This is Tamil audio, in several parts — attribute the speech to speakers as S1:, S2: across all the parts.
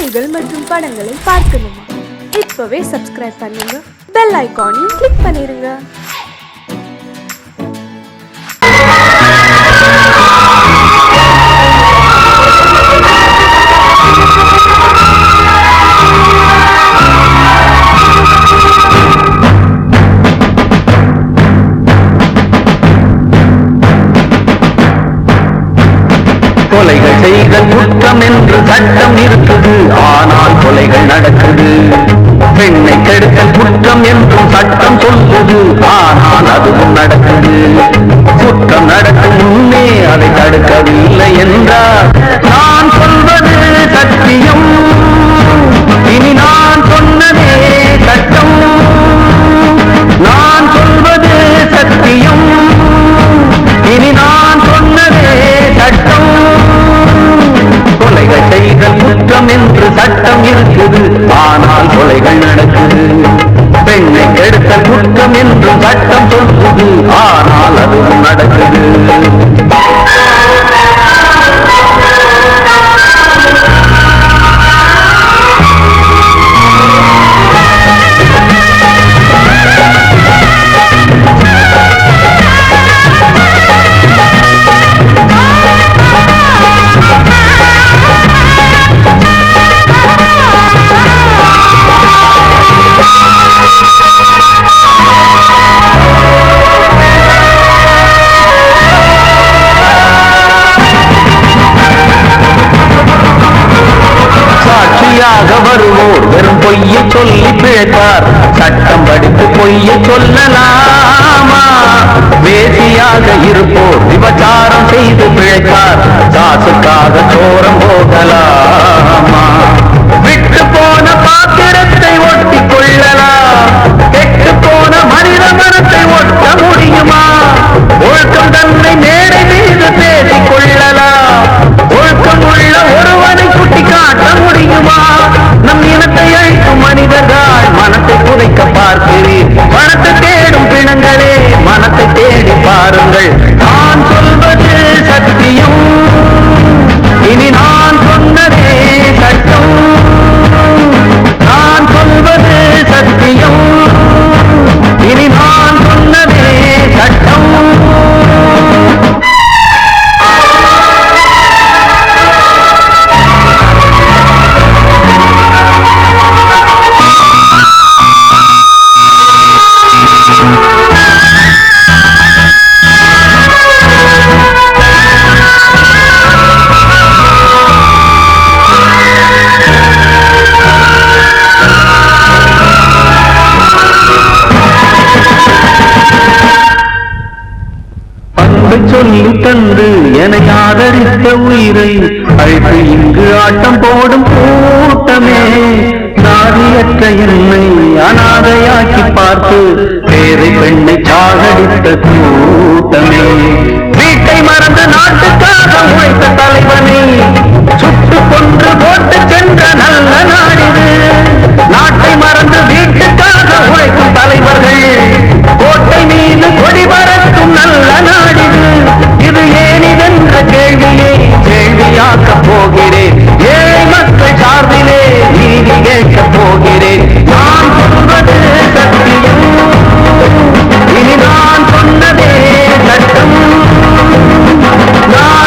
S1: செய்திகள் மற்றும் படங்களை பார்க்கணுமா? இப்பவே சப்ஸ்கிரைப் பண்ணுங்க, பெல் ஐகானையும் கிளிக் பண்ணிருங்க.
S2: கொலைகள் செய்தல் குற்றம் என்று சட்டம் இருக்குது, ஆனால் கொலைகள் நடக்குது. பெண்ணை கெடுத்தல் குற்றம் என்றும் சட்டம் சொல்லுது, ஆனால் அதுவும் நடக்குது. குற்றம் நடக்கும் முன்னே அதை தடுக்கவில்லை என்றால் நான் சொல்வது சத்தியம், இனி நான் சொன்னதே சட்டம். நான் சொல்வது சத்தியம், இனி நான் சொன்னதே சட்டம். கொலைகள் செய்தல் குற்றம் என்று சட்டம் இருக்குது, ஆனால் கொலைகள் நடக்குது. பெண்ணை கெடுத்தல் குற்றம் என்று சட்டம் சொல்லுது, ஆனால் அதுவும் நடக்குது. வருவோர் வெறும் பொய்யை சொல்லி பிழைத்தார், சட்டம் படித்து பொய்யை சொல்லலாமா? வேசியாக இருப்போர் விபச்சாரம் செய்து பிழைத்தார், காசுக்காக சோரம் போகலாமா? விட்டு போன பாத்திரத்தை ஒட்டி கொள்ளலாம், கெட்டு போன மனித மனத்தை ஒட்ட முடியுமா? ஒழுக்கம் தன்னை மேடை மீது பேசிக் கொள்ளலாம், ஒழுக்கம் உள்ள ஒருவனை சுட்டி காட்ட முடியுமா? நம் இனத்தை அழிக்கும் மனிதர்கள் மனத்தை புதைக்க பார்க்கிறேன். மனத்தை தேடும் பிணங்களே, மனத்தை தேடி பாருங்கள். நான் சொல்வது சத்தியம், இனி நான் சொன்னதே சட்டம். நான் சொல்வது சத்தியம், இனி நான் சொன்னதே சட்டம். சொல்லி தந்து என ஆதரித்த உயிரை அழைத்து இங்கு ஆட்டம் போடும் கூட்டமே, நாதியற்ற என்னை அனாதையாக்கி பார்த்து பேரை பெண்ணை சாகடித்த கூட்டமே, வீட்டை மறந்து நாட்டுக்காக உழைத்த தலைவனை சுட்டு கொன்று போட்டு சென்ற நல்ல நாடிது. நாட்டை மறந்து வீட்டுக்காக உழைக்கும் தலைவர்கள் கோட்டை மீது கொடி பறக்கும் நல்ல நாடிது. இது ஏனிதென்ற கேள்வியை கேள்வியாக்கப் போகிறேன், ஏழை மக்கள் சார்பிலே நீதி கேட்கப் போகிறேன். நான் சொல்வது சத்தியம், இனி நான் சொன்னதே சட்டம். நான்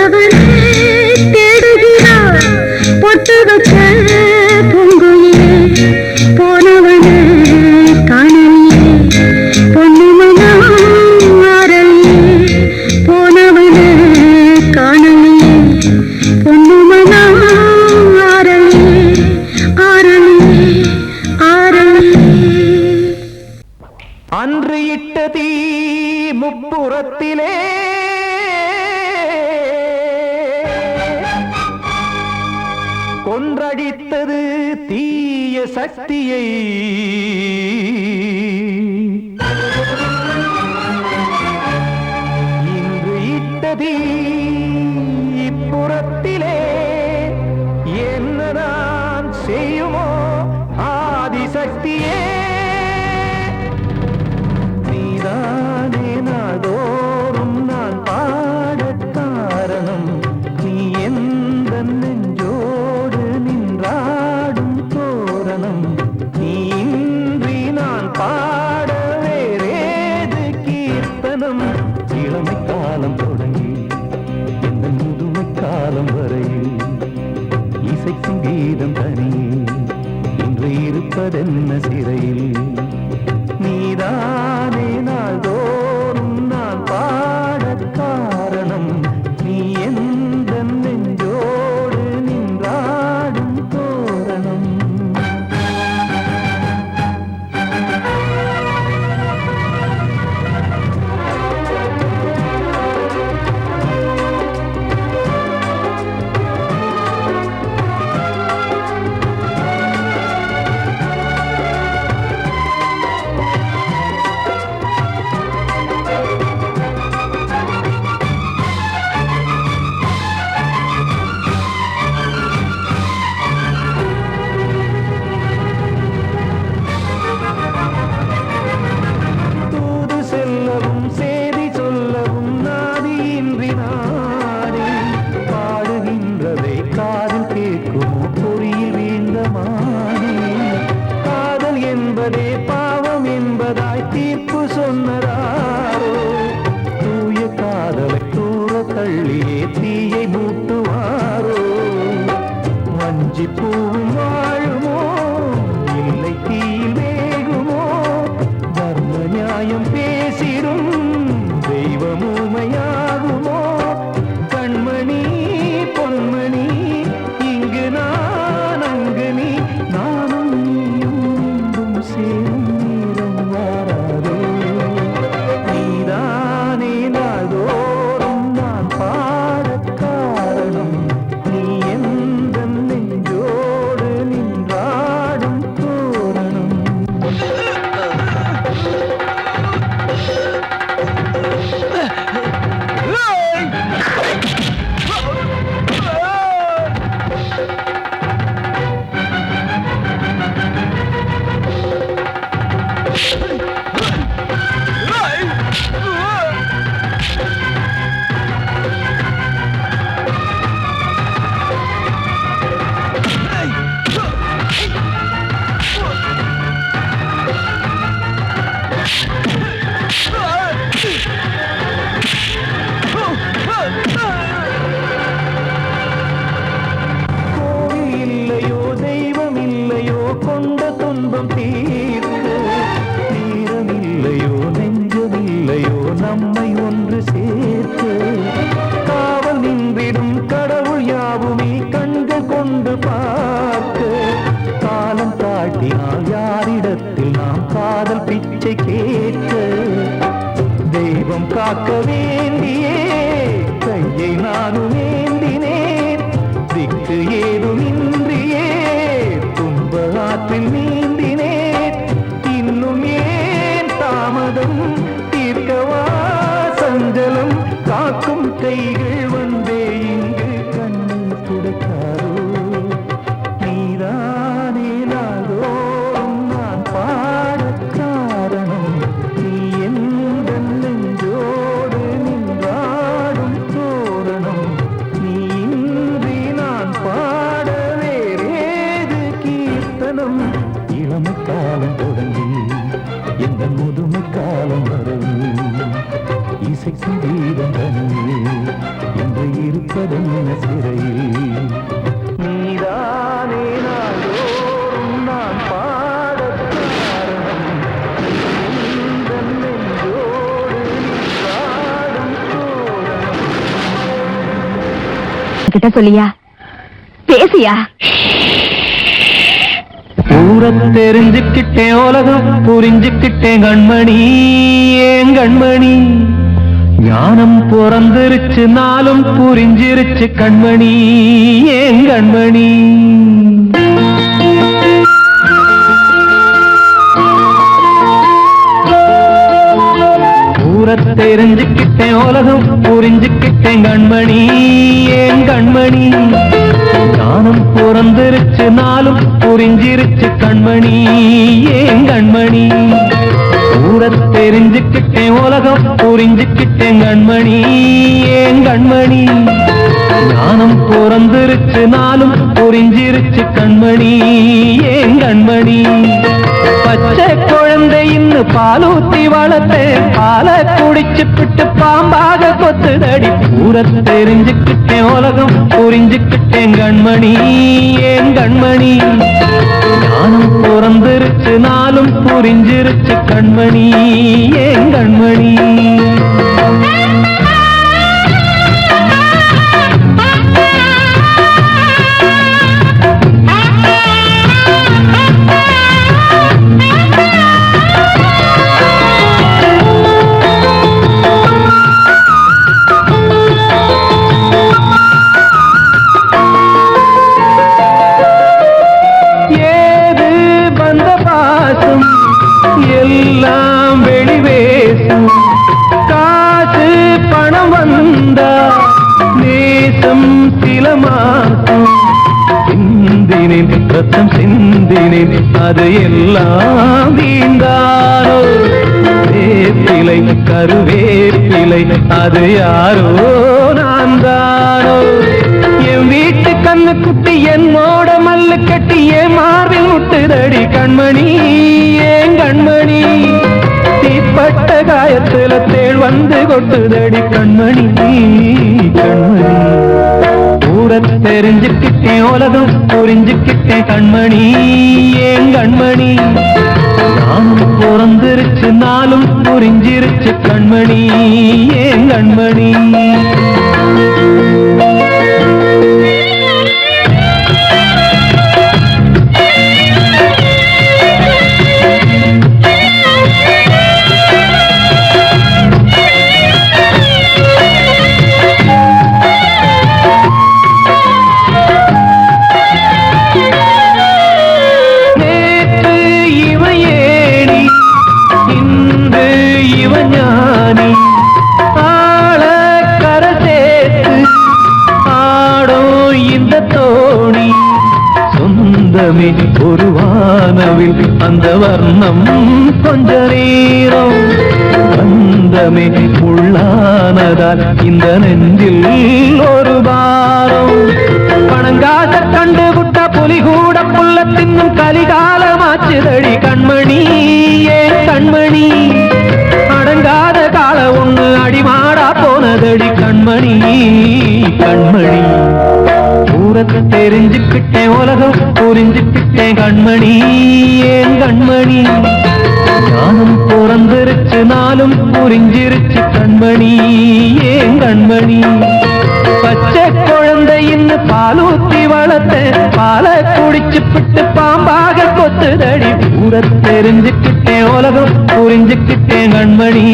S3: போனவனே தேடுகிறார் பொட்டு வச்ச பூங்குயிலே போனவனே காணலியே பொன்னிமனா ஆரலியே போனவனே காணலியே பொன்னிமனா ஆரலியே ஆரலியே ஆரலியே
S2: அன்று இட்ட தீ முப்புறத்திலே கொன்றடித்தது தீய சக்தியை இன்று இட்ட தீ இப்புறத்திலே என்னதான் செய்யுமோ ஆதிசக்தியே நீதானே நாள்தோறும் நான் பாடக் காரணம் நீ எந்த நெஞ்சோடு நின்றாடும் தோரணம் நீ இன்றி நான் பாட வேறேது கீர்த்தனம் இளமை காலம் தொடங்கி எந்த முதுமை காலம் வரையில் இசைக்கும் கீதம் தனியே இன்று இருப்பதென்ன சிறையில் நீதானே நாள்தோறும் நான் பாடக் காரணம் நீ எந்த நெஞ்சோடு நின்றாடும் தோரணம் தூது செல்லவும் சேதி சொல்லவும் நாதியின்றி நானே பாடுகின்றதை காதில் கேட்குமோ பொறியில் வீழ்ந்த மானே காதல் என்பதே பாவம் என்பதாய் தீர்ப்பு சொன்னதாரோ தூய காதலை தூர தள்ளியே தீயை மூட்டுவாரோ வஞ்சி பூவும் வாழுமோ இல்லை தீயில் வேகுமோ தர்ம நியாயம் பேசிடும் தெய்வம் ஊமையாகுமோ கண்மணி பொன்மணி இங்கு நான் அங்கு நீ நானும் நீயும் மீண்டும் சேரும் நேரம் வாராதோ நீதானே நாள்தோறும் நான் பாடக் காரணம் நீ எந்த நெஞ்சோடு நின்றாடும் தோரணம் கோவில் இல்லையோ தெய்வம் இல்லையோ கொண்ட துன்பம் தீர்க்க தீரம் இல்லையோ நெஞ்சம் இல்லையோ நம்மை ஒன்று சேர்க்க காவல் நின்றிடும் கடவுள் யாவுமே கண்கள் கொண்டு பார்க்க காலம் காட்டினால் யாரிடத்தில் நாம் காதல் பிச்சை கேட்க தெய்வம் காக்க வேண்டியே கையை நானும் ஏந்தினேன் திக்கு ஏதுமின்றியே துன்ப ஆற்றில் நீந்தினேன் இன்னும் ஏன் தாமதம் தீர்க்கவா சஞ்சலம் காக்கும் கைகள் வந்தே இங்கு கண்ணீர் துடைக்காரோ நீதானே நாள்தோறும் நான் பாடக் காரணம் நீ எந்த நெஞ்சோடு நின்றாடும் வாழ்வதென்ன சிறையில் நீதானே நாள்தோறும் நான் பாடக் காரணம் உந்தன் நெஞ்சோடு நீ பாடும் தோரணம்
S3: கிட்ட சொல்லியா பேசியா
S2: ஊரம் தெரிஞ்சுக்கிட்டேன் உலகம் புரிஞ்சுக்கிட்டேன் கண்மணி ஏன் கண்மணி ஞானம் பிறந்திருச்சு நாளும் புரிஞ்சிருச்சு கண்மணி ஏன் கண்மணி ஊரத் தெரிஞ்சுக்கிட்டேன் உலகம் புரிஞ்சுக்கிட்டேன் கண்மணி ஏன் கண்மணி ஞானம் பிறந்திருச்சு நாளும் புரிஞ்சிருச்சு கண்மணி ஏன் கண்மணி ஊரத் தெரிஞ்சுக்கிட்டேன் உலகம் புரிஞ்சுக்கிட்டேன் கண்மணி ஏன் கண்மணி ஞானம் பிறந்திருச்சு நாளும் புரிஞ்சிருச்சு கண்மணி ஏன் கண்மணி பச்சை குழந்தை இன்னும் பாலூத்தி வளர்த்தேன் பாலை குடிச்சு பிட்டு பாம்பாக கொத்துதடி ஊரத் தெரிஞ்சுக்கிட்டேன் உலகம் புரிஞ்சுக்கிட்டேன் கண்மணி ஏன் கண்மணி ஞானம் பிறந்திருச்சு நாளும் புரிஞ்சிருச்சு கண்மணி ஏன் கண்மணி எல்லாம் வெளிவேசும் காசு பணம் வந்தா நேசம் சில மாசம் சிந்தினேன் ரத்தம் சிந்தினேன் அது எல்லாம் வீந்தாரோ வேப்பிலை கருவேப்பிலை அது யாரோ நான் தானோ என் வீட்டு கண்ணு குட்டி என்னோட மல்லு கட்டி என் மார்பில் முட்டுதடி கண்மணி ஏன் கண்மணி தீப்பட்ட காயத்துல தேள் வந்து கொட்டுதடி கண்மணி கண்மணி ஊரத் தெரிஞ்சுக்கிட்டேன் உலகம் புரிஞ்சுக்கிட்டேன் கண்மணி ஏன் கண்மணி நானும் பிறந்திருச்சு நாளும் புரிஞ்சிருச்சு கண்மணி ஏன் கண்மணி ஒரு வானவில் அந்த வர்ணம் கொஞ்ச நேரம் பந்தமே உள்ளானதால் இந்த நெஞ்சில் ஒரு பாரம் பணங்காச கண்டு விட்ட புலி கூட புல்ல தின்னும் கலிகாலமாச்சுதடி கண்மணி ஏன் கண்மணி அடங்காத கால ஒண்ணு அடிமாடா போனதடி கண்மணி கண்மணி ஊரத் தெரிஞ்சுக்கிட்டேன் உலகம் புரிஞ்சுக்கிட்டேன் கண்மணி ஏன் கண்மணி ஞானம் பிறந்திருச்சு நாளும் புரிஞ்சிருச்சு கண்மணி ஏன் கண்மணி பச்சை குழந்தை இன்னும் பாலூத்தி வளர்த்தேன் பாலை குடிச்சு பிட்டு பாம்பாக கொத்துதடி ஊரத் தெரிஞ்சுக்கிட்டேன் உலகம் புரிஞ்சுக்கிட்டேன் கண்மணி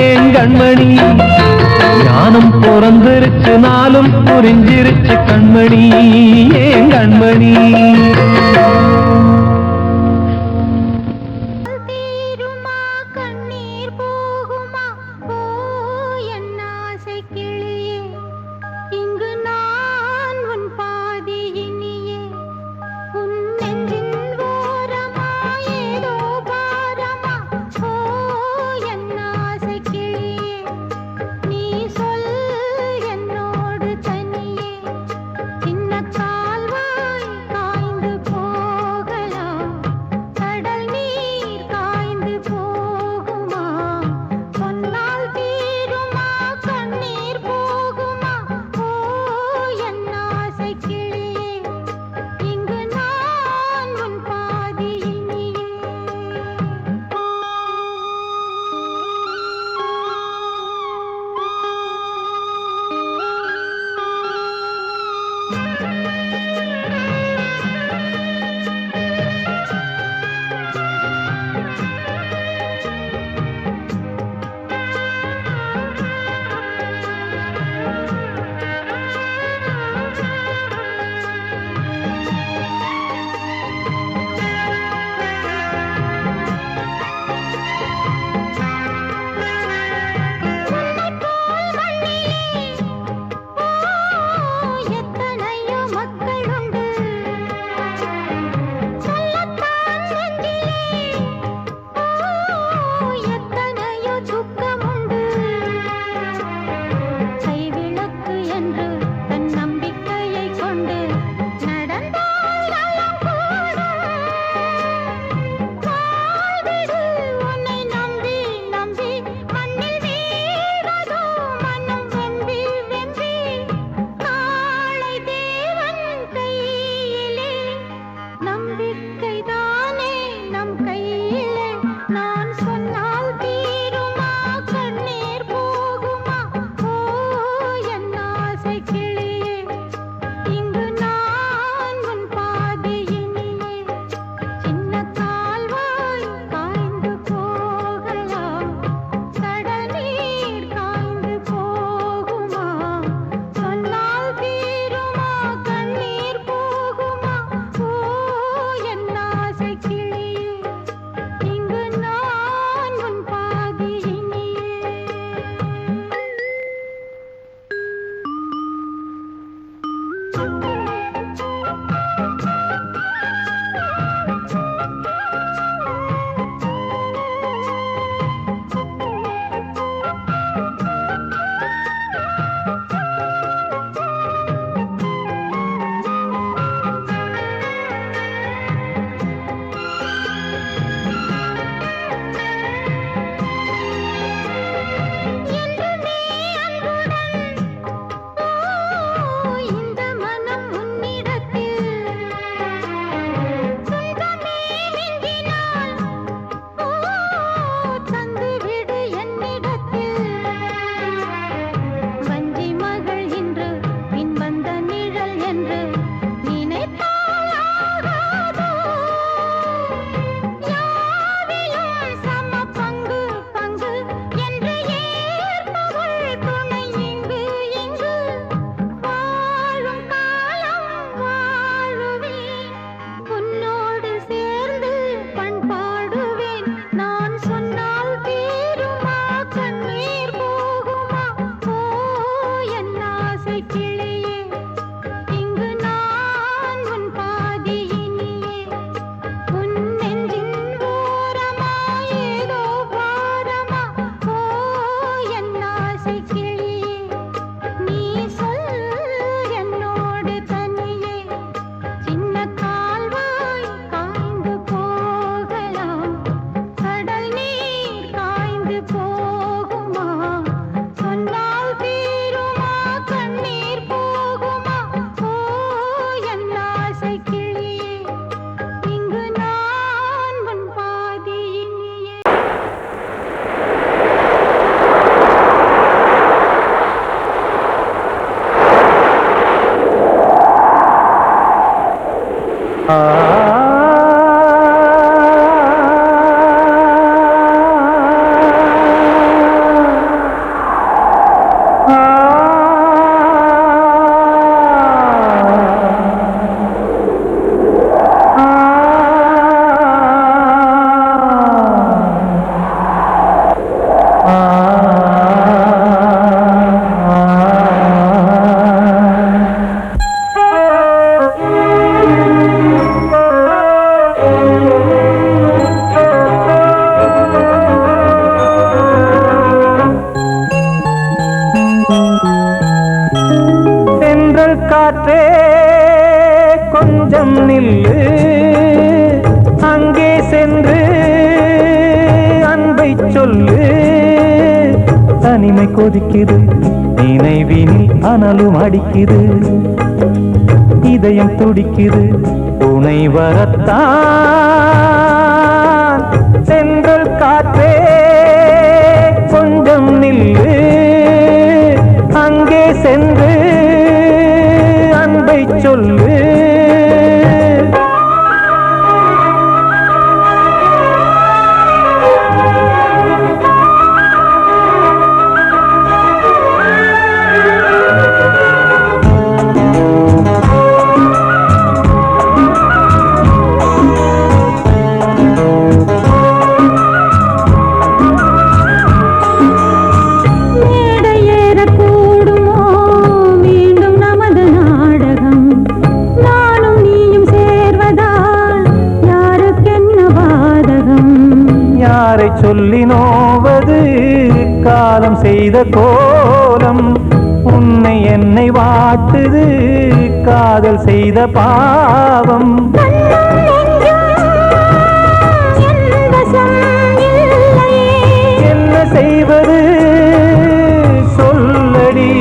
S2: ஏன் கண்மணி ஞானம் பிறந்திருச்சு நாளும் புரிஞ்சிருச்சு கண்மணி ஏன் கண்மணி
S3: என்னோடு தனியே சின்ன கால்வாய் காய்ந்து போ
S2: காற்றே கொஞ்சம் நில்லு, அங்கே சென்று அன்பை சொல்லு. தனிமை கொதிக்குது, நினைவினில் அனலும் அடிக்குது, இதயம் துடிக்குது துணை வரத்தான். சென்றல் காற்றே கொஞ்சம் நில்லு, அங்கே சென்று அன்பை சொல்லு. சொல்லி நோவது காலம் செய்த கோலம், உன்னை என்னை வாட்டுது காதல் செய்த பாவம். என்ன செய்வது சொல்லடி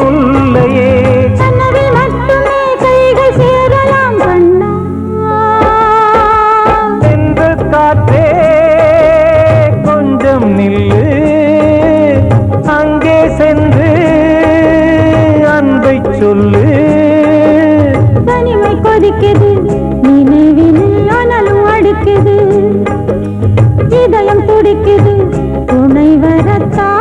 S2: முல்லையே, சென்று காற்றே நில்லு, அங்கே சென்று அன்பை சொல்லு.
S3: தனிமை கொதிக்குது, நினைவினில் அனலும் அடிக்குது, இதயம் துடிக்குது துணை வரத்தான்.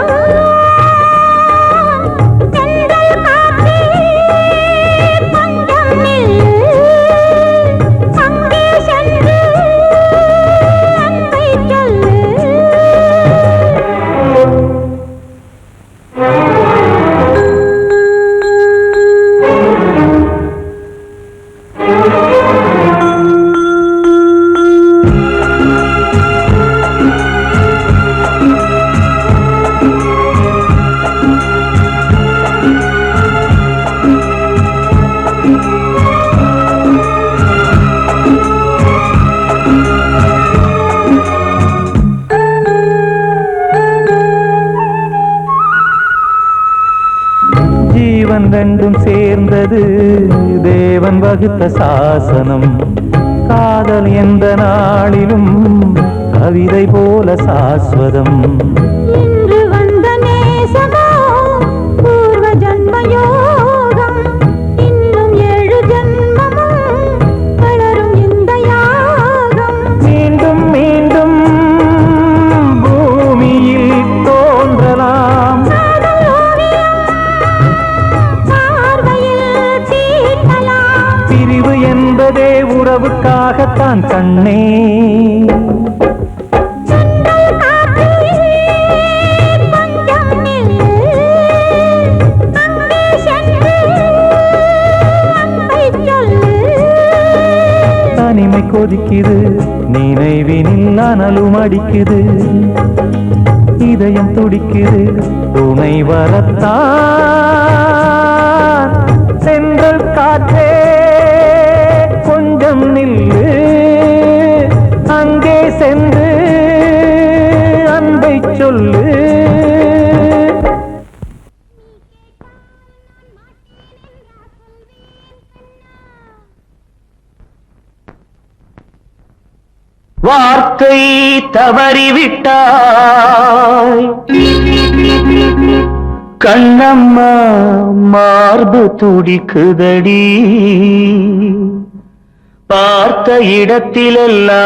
S4: சேர்ந்தது தேவன் வகுத்த சாசனம். காதல் எந்த நாளிலும் கவிதை போல சாஸ்வதம்.
S3: இன்று வந்த நேசமோ பூர்வ ஜன்ம யோகம். இன்னும் 7 ஜன்மமும் வளரும் இந்த யாகம்.
S4: மீண்டும் மீண்டும் பூமியில் தோன்றலாம்.
S3: காதல் ஓவியம் பார்வையில் தீட்டலாம்.
S4: பிரிவு என்பதே உறவுக்காகத்தான் கண்ணே.
S3: சென்றல் காற்றில் கொஞ்சம் நில்லு. அங்கே சென்று அன்பைச் சொல்லு.
S4: தனிமை கொதிக்குது, நினைவினில் அனலும் அடிக்குது. இதயம் துடிக்குது, துணை வரத்தான். சென்றல் காற்றே கொஞ்சம் நில்லு. அங்கே சென்று அன்பை சொல்லு.
S2: வார்த்தை தவறிவிட்டாய் கண்ணம்மா, மார்பு துடிக்குதடி. பார்த்த இடத்திலெல்லாம்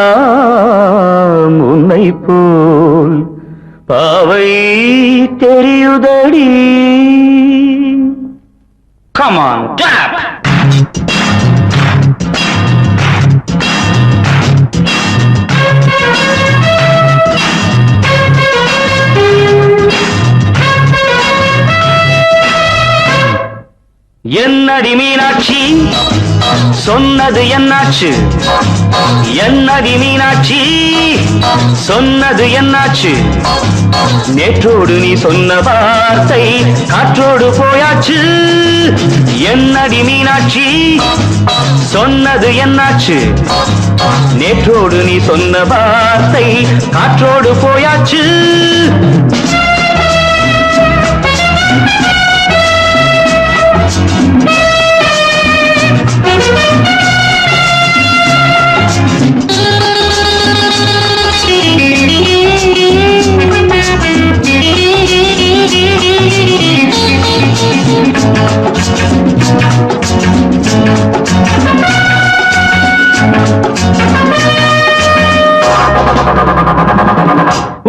S2: உன்னை போல் பாவை தெரியுதடி. Come on, clap! என்னடி மீனாட்சி, சொன்னது என்னாச்சு? என்னடி மீனாட்சி, சொன்னது என்னாச்சு? நேற்றோடு நீ சொன்ன வார்த்தை காற்றோடு போயாச்சு. என்னடி மீனாட்சி, சொன்னது என்னாச்சு? நேற்றோடு நீ சொன்ன வார்த்தை காற்றோடு போயாச்சு.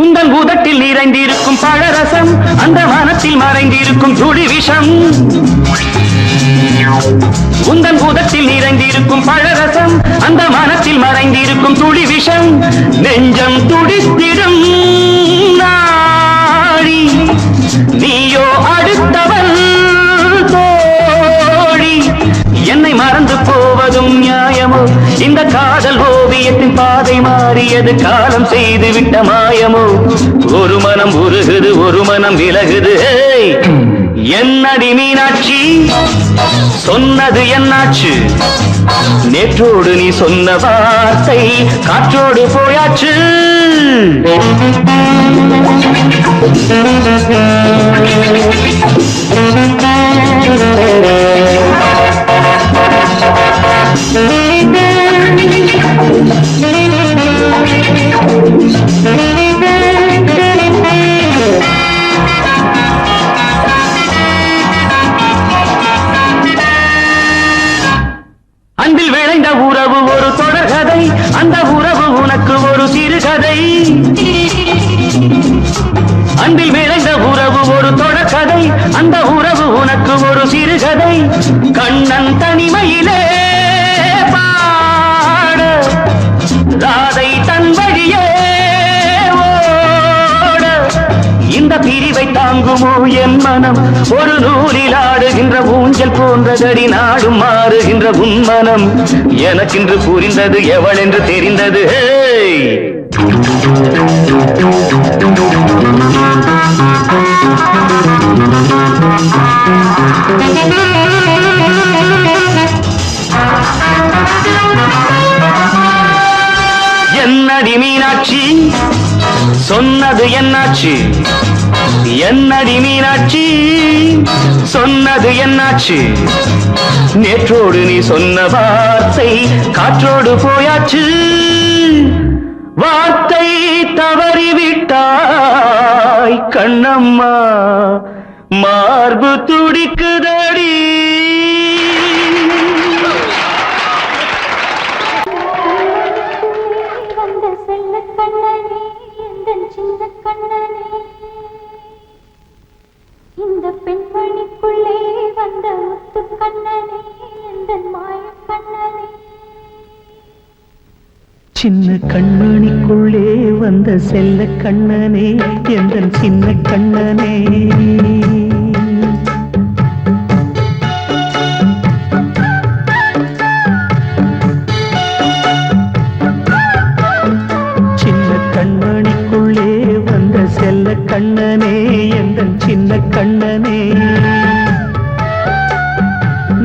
S2: உங்கள் உதட்டில் நிறைந்திருக்கும் பழரசம், அந்த மனத்தில் மறைந்திருக்கும் துளி விஷம். உங்கள் உதட்டில் நிறைந்திருக்கும் பழரசம், அந்த மனத்தில் மறைந்திருக்கும் துளி விஷம். நெஞ்சம் துடித்திடும் நாடி, நீயோ அடுத்தவள் தோழி. என்னை மறந்து போவதும் நியாயமோ? இந்த காதல் ஓவியத்தின் பாதை மாறியது காலம் செய்து விட்ட மாயமோ? ஒரு மனம் உருகுது, ஒரு மனம் விலகுது. என்னடி மீனாட்சி, சொன்னது என்னாச்சு? நேற்றோடு நீ சொன்ன வார்த்தை காற்றோடு போயாச்சு. அன்பில் விளைந்த உறவு ஒரு தொடர்கதை, அந்த உறவு உனக்கு ஒரு சிறுகதை. அன்பில் விளைந்த உறவு ஒரு தொடர்கதை, அந்த உறவு உனக்கு ஒரு சிறுகதை. கண்ணன் தனிமையிலே பாட, ராதை தன் வழியே ஓட. இந்த பிரிவை தாங்குமோ என் மனம்? ஒரு நூலில் ஆடுகின்ற ஊஞ்சல் போன்றதடி நாடும் மாறுகின்ற உன்மனம். எனக்கென்று புரிந்தது எவள் என்று தெரிந்தது. என்னடி மீனாட்சி, சொன்னது என்னாச்சு? என்னடி மீனாட்சி சொன்னது என்னாச்சு நேற்றோடு நீ சொன்ன வார்த்தை காற்றோடு போயாச்சு வார்த்தை தவறிவிட்டாய் கண்ணம்மா மார்பு துடிக்குதடி
S3: வந்த செல்ல கண்ணனே எந்தன் சின்ன கண்ணனே இந்த பெண்மணிக்குள்ளே வந்த முத்து கண்ணனே எந்தன் மாய கண்ணனே
S2: சின்ன கண்மணிக்குள்ளே வந்த செல்ல கண்ணனே எந்தன் சின்ன கண்ணனே செல்ல கண்ணனே எந்தன் சின்ன கண்ணனே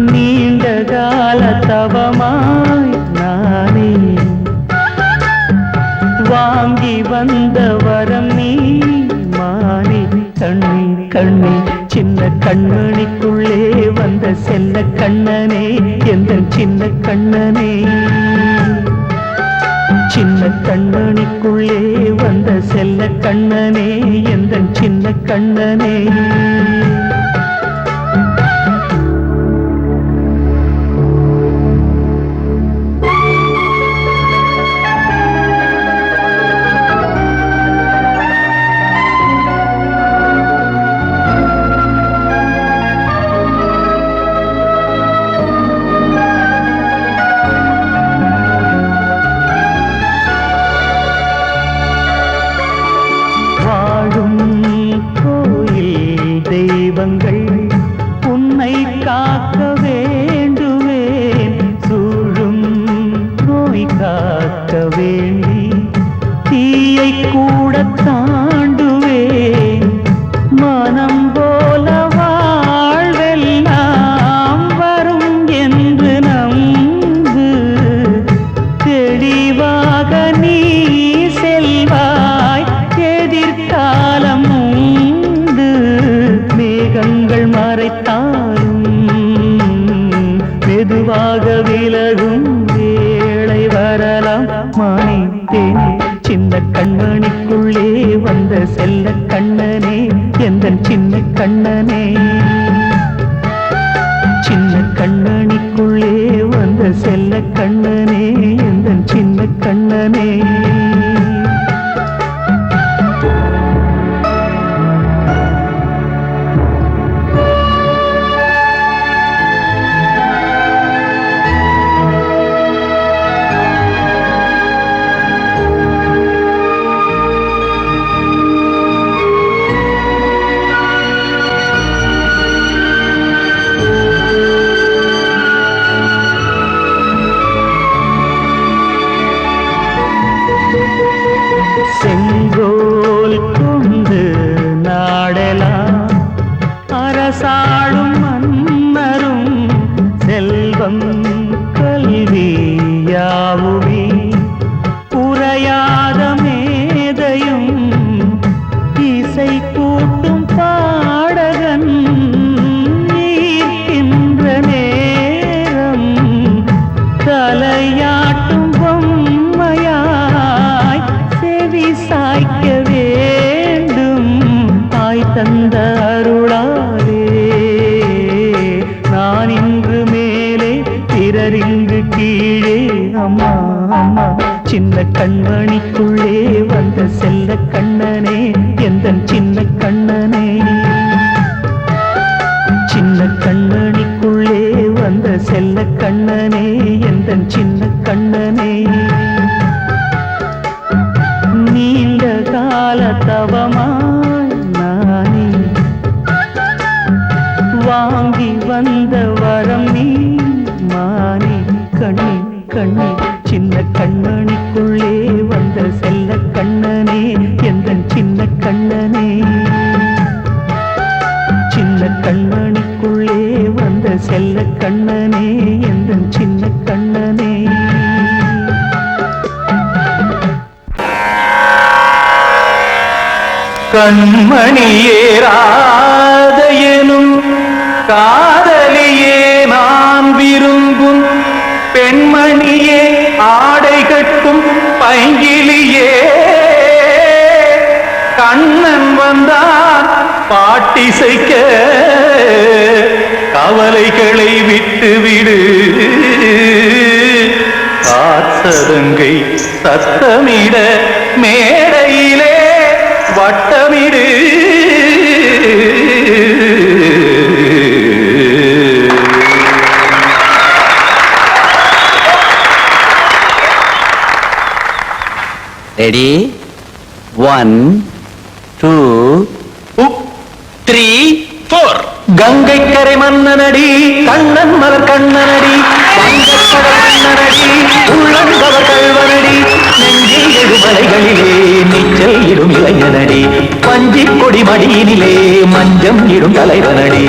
S2: நீண்ட கால தவமாய் நானே வாங்கி வந்த வரம் நீ மானே கண்ணே கண்ணே சின்ன கண்மணிக்குள்ளே வந்த செல்ல கண்ணனே எந்தன் சின்ன கண்ணனே சின்ன கண்ணனுக்குள்ளே வந்த செல்ல கண்ணனே எந்தன் சின்ன கண்ணனே உன்னை காக்க வேண்டுவேன் சூழும் நோய் காக்க வேண்டி தீயை கூட தாண்டுவேன் மனம் போல வாழ்வெல்லாம் வரும் என்று நம்பு தெளிவாக நீ செல்வாய் எதிர்காலம் மேகங்கள் மறைத்தாலும் மெதுவாக விலகும் வேளை வரலாம் மானே தேனே சின்ன கண்மணிக்குள்ளே வந்த செல்ல கண்ணனே எந்தன் சின்ன கண்ணனே சின்ன கண்ணனிக்குள்ளே வந்த செல்ல கண்ணனே எந்தன் சின்ன கண்ணனே செங்கோல் கொண்டு நாடலாம் அரசாளும் மன்னரும் செல்வம் கல்வியாவுமே உரையாத மேதையும் இசை கூட்டும் பாடகன் ஈர்க்கின்ற நேரம் தலையாட்டும் பொம்மையாய் செவி சாய்க்க வேண்டும் தாய் தந்த அருளாலே நான் இன்று மேலே பிறரிங்கு கீழே அம்மா அம்மா சின்ன கண்மணிக்குள்ளே வந்த செல்ல கண்ணனே எந்தன் சின்ன கண்ணனே சின்ன கண்ணனிக்குள்ளே வந்த செல்ல கண்ணனே எந்தன் சின்ன கண்ணனே நீண்ட கால தவமாய் நானே வாங்கி வந்த வரம் நீ மானே கண்ணே கண்ணே சின்ன கண்ணனிக்குள்ளே வந்த செல்ல கண்ணனே எந்தன் சின்ன கண்ணனே சின்ன கண்ணனிக்குள்ளே வந்த செல்ல கண்ணனே எந்தன் சின்ன கண்ணனே
S4: கண்மணியேராத எனும் காதலியே நான் விரும்பும் பெண்மணியே ஆடை கட்டும் பைங்கிலியே கண்ணன் வந்தான் பாட்டிசைக்க கவலைகளை விட்டுவிடு காசதங்கை சத்தமிட மேடையிலே வட்டமிடு
S2: ரெடி 1 2 3 4
S4: கங்கை கரை மன்னனடி கண்ணன் மலர் கண்ணனடி வங்கக்கடல் மன்னனடி உள்ளங்கவர் கல்வனடி நெஞ்சில் எழுமலைகளிலே நீச்சல் இடும் இளைஞனடி பஞ்சிக் கொடி மடியினிலே மஞ்சம் இடும் தலைவனடி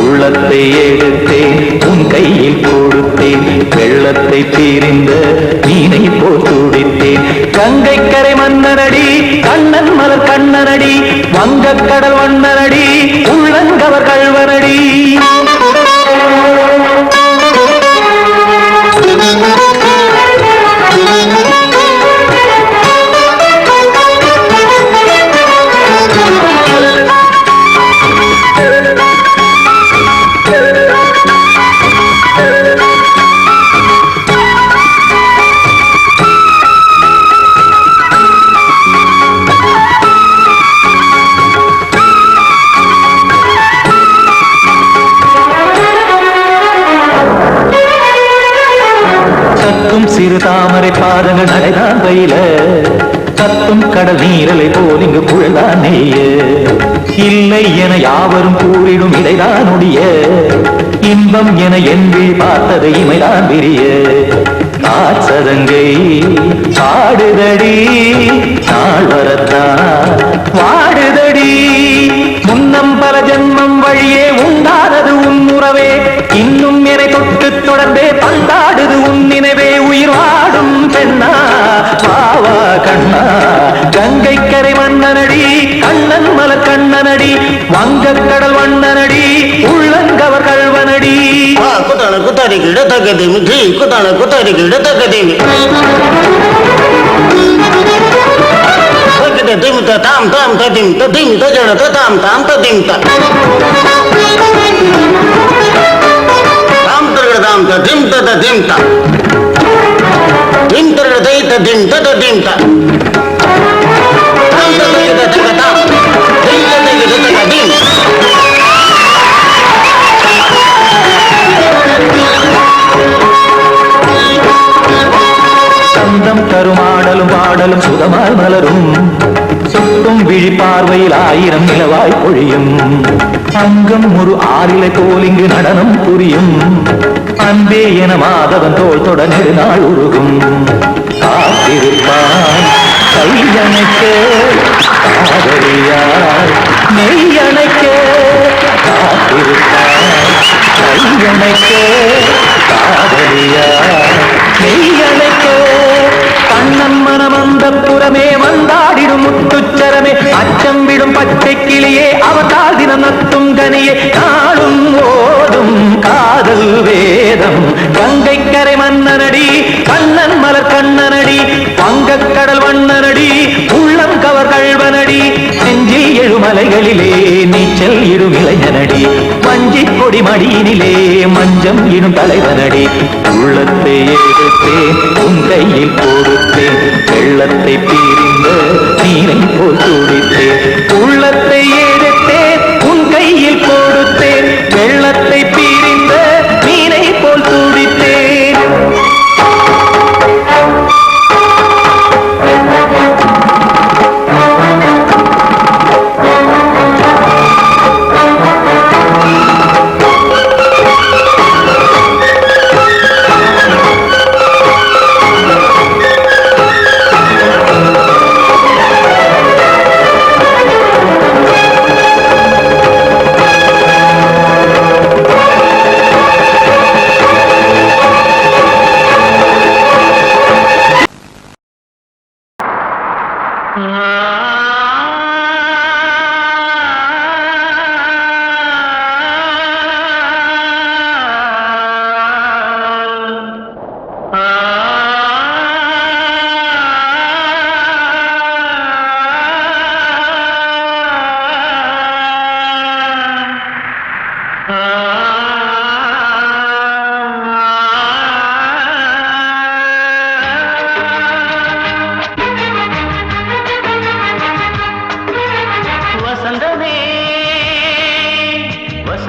S4: உள்ளத்தை எடுத்தேன் உன் கையில் கொடுத்தேன் வெள்ளத்தை தீரிந்த மீனை போல் துடித்தேன் கங்கை கரை மன்னனடி கண்ணன் மலர் கண்ணனடி வங்கக்கடல் வண்ணனடி உள்ளங்கவர் கல்வனடி சிறு தாமரை பாதங்கள் நடைதான் பயில கத்தும் கடல் நீரலை போல் இங்கு புழதான் நெய்ய இல்லை என யாவரும் கூறிடும் இடைதான் ஒடிய இன்பம் என என்பி பார்த்தது இமைதான் விரிய காசதங்கை பாடுதடி நாள் வரத்தான் வாடுதடி முன்னம் பல ஜன்மம் வழியே உண்டானது உன் உறவே இன்னும் என்னை தொட்டு தொடர்ந்தே பந்தாடுது உன் நினைவே உயிர் வாடும் பெண்ணா பாவா கண்ணா கங்கை கரை மன்னனடி கண்ணன் மலர் கண்ணனடி வங்கக்கடல் வண்ணனடி உள்ளங்கவர் கல்வனடி
S5: குத்தான குத்தாரிக்கு இடத்தக்கதேமி குத்தான குத்தாரிக்கு இடத்தக்கதேமி திமுத்த தாம் தாம் ததிம் ததிம் தஜட தாம் தாம் ததிம் தாம் தாம் ததிம் ததிம் தாம் திம் தரட தை ததிம் ததிம் தாம் தாம் ததிம் ததிம் தாம் திம் ததிம் ததிம்
S4: சந்தம் தருமாடலும் பாடலும் சுகமாய் மலரும் சுட்டும் விழி பார்வையில் ஆயிரம் நிலவாய் பொழியும் அங்கம் ஒரு ஆறிலை போல் இங்கு நடனம் புரியும் அன்பே என மாதவன் தோல் தொட நெடுநாள் உருகும் காத்திருப்பான் கையணைக்க காதலியார் நெய்யணைக்க காத்திருப்பான் கையணைக்க காதலியார் நெய்யணைக்க கண்ணன் மனம் அந்த புறமே வந்தாடிடும் முத்துச்சரமே அச்சம் விடும் பச்சை கிளியே அவதால் தினம் நத்தும் கனியே நாளும் ஓடும் காதல் வேதம் கங்கை கரை மன்னனடி கண்ணன் மலர் கண்ணனடி வங்கக்கடல் வண்ணனடி உள்ளம் கவர் கல்வனடி நெஞ்சில் எழுமலைகளிலே நீச்சல் இடும் இளைஞனடி வஞ்சிக் கொடி மடியினிலே மஞ்சம் இடும் தலைவனடி உள்ளத்தை எடுத்தேன் உன் கையில் கொடுத்தேன் வெள்ளத்தை பீரிந்த நீரை போல் துடித்தேன் உள்ளத்தை எடுத்தேன் உன் கையில் கொடுத்தேன் வெள்ளத்தை பீரிந்த நீரை போல் துடித்தேன்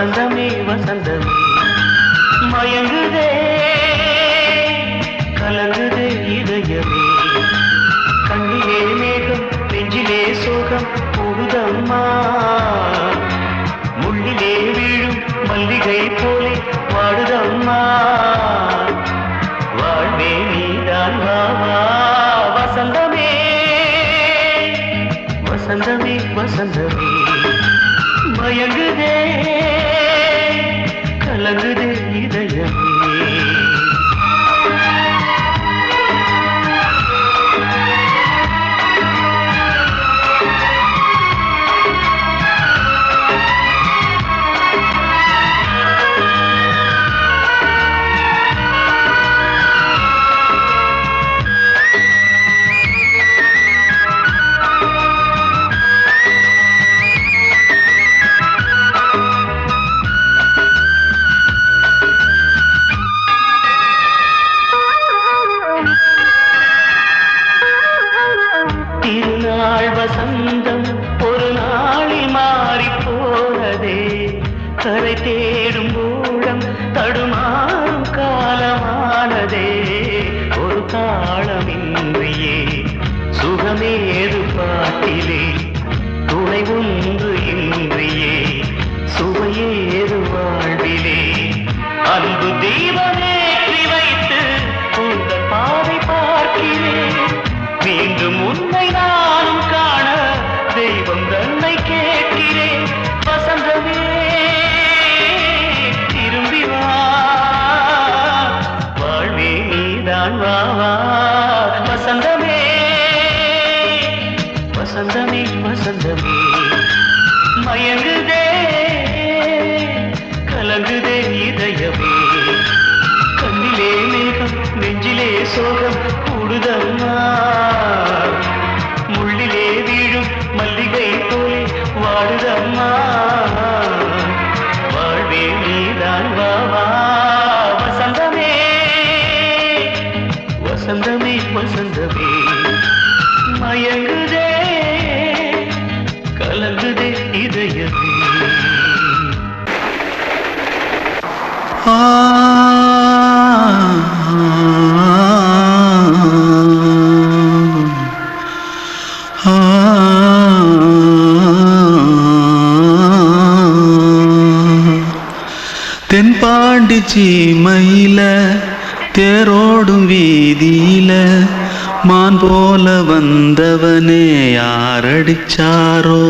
S2: வசந்தமே வசந்தமே மயங்குதே கலங்குதே இதயமே கண்ணிலே மேகம் நெஞ்சிலே சோகம் கூடுதம்மா முள்ளிலே வீழும் மல்லிகை போலே வாடுதம்மா வாழ்வே நீதான் வாவா வசந்தமே வசந்தமே வசந்தமே மயங்குதே கலங்குதே இதயமே திருநாள் வசந்தம் ஒரு நாளில் மாறி போனதே கரை தேடும் ஊழம் தடுமாறும் காலமானதே ஒரு தாளமின்றியே சுகமேது பாட்டிலே துணை ஒன்று இன்றியே சுவையேது வாழ்விலே அன்பு தீபமேற்றி வைத்து உங்கள் பாதை பார்க்கிறேன் மீண்டும் உன்னை நானும் காண தெய்வம் தன்னை கேட்கிறேன் வசந்தமே திரும்பி வா வாழ்வே நீதான் வா வசந்தமே வசந்தமே வசந்தமே மயங்குதே கலங்குதே இதயமே கண்ணிலே மேகம் நெஞ்சிலே சோகம் கூடுதம்மா முள்ளிலே வீழும் மல்லிகை போலே வாடுதம்மா வாழ்வே நீதான் வாவா வசந்தமே வசந்தமே வசந்தமே மயங்குதே கலங்குதே இதயமே
S6: தென்பாண்டி சீமையில தேரோடும் வீதியில மான் போல வந்தவனே யாரடிச்சாரோ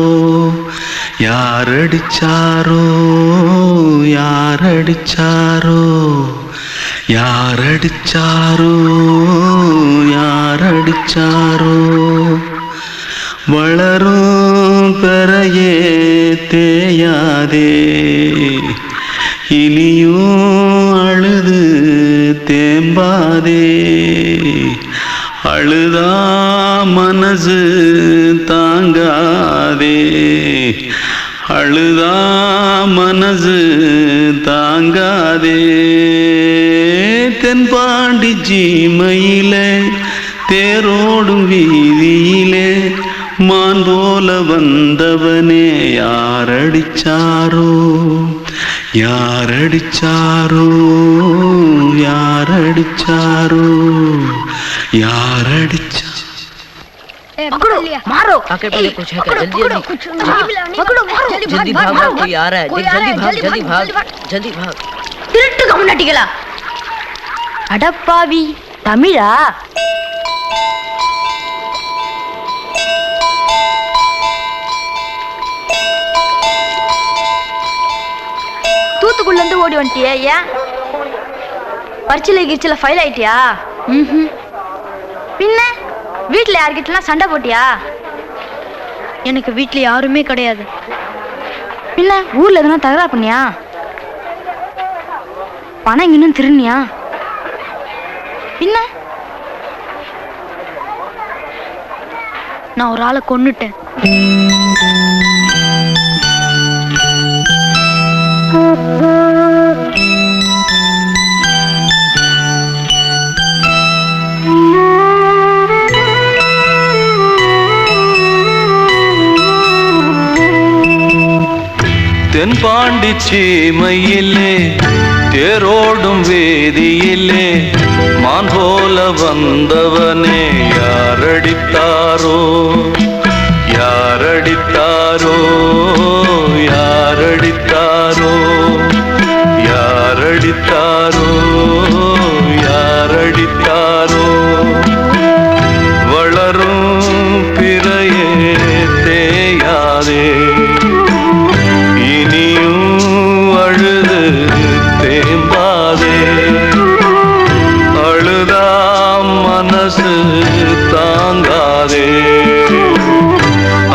S6: யாரடிச்சாரோ யாரடிச்சாரோ யாரடிச்சாரோ யாரடிச்சாரோ வளரும் பெறையே தேயாதே இனியும் அழுது தேம்பாதே அழுதா மனசு தாங்காதே அழுதா மனசு தாங்காதே தென்பாண்டி சீமையிலே தேரோடும் வீதியிலே மான் போல வந்தவனே யாரடிச்சாரோ யாரடிச்சாரோ யாரடிச்சாரோ யாரடிச்சா
S7: पकड़ो मारो आके पहले कुछ है क्या जल्दी जल्दी पकड़ो मारो जल्दी भाग भाग कोई आ रहा है जल्दी भाग जल्दी भाग திருட்டு கம்முனாட்டிகளா அடப்பாவி தமிழா தூத்துக்குள்ள இருந்து ஓடி வந்துட்டியா ஏன் பரிச்சையில கிரிச்சில ஃபைல் ஆயிட்டியா பின்ன வீட்டில் யார்கிட்டலாம் சண்டை போட்டியா? எனக்கு வீட்டில் யாருமே கிடையாது. பின்ன ஊரில் எதுனா தகராறு பண்ணியா? பணம் இன்னும் திருநியா? பின்ன நான் ஒரு ஆளை கொன்னுட்டேன்.
S6: தென்பாண்டி சீமையிலே தேரோடும் வேதியிலே மான் போல வந்தவனே யாரடித்தாரோ யாரடித்தாரோ யாரடித்தாரோ யாரடித்தாரோ யாரடித்தாரோ வளரும் பிறையே தேயாதே இனியும் அழுது தேம்பாதே அழுதாம் மனசு தாங்காதே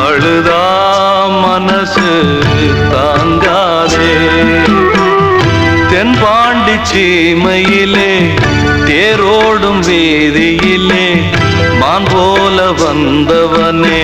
S6: அழுதாம் மனசு தாங்காதே தென்பாண்டி சீமையிலே தேரோடும் வேதியிலே மான் போல வந்தவனே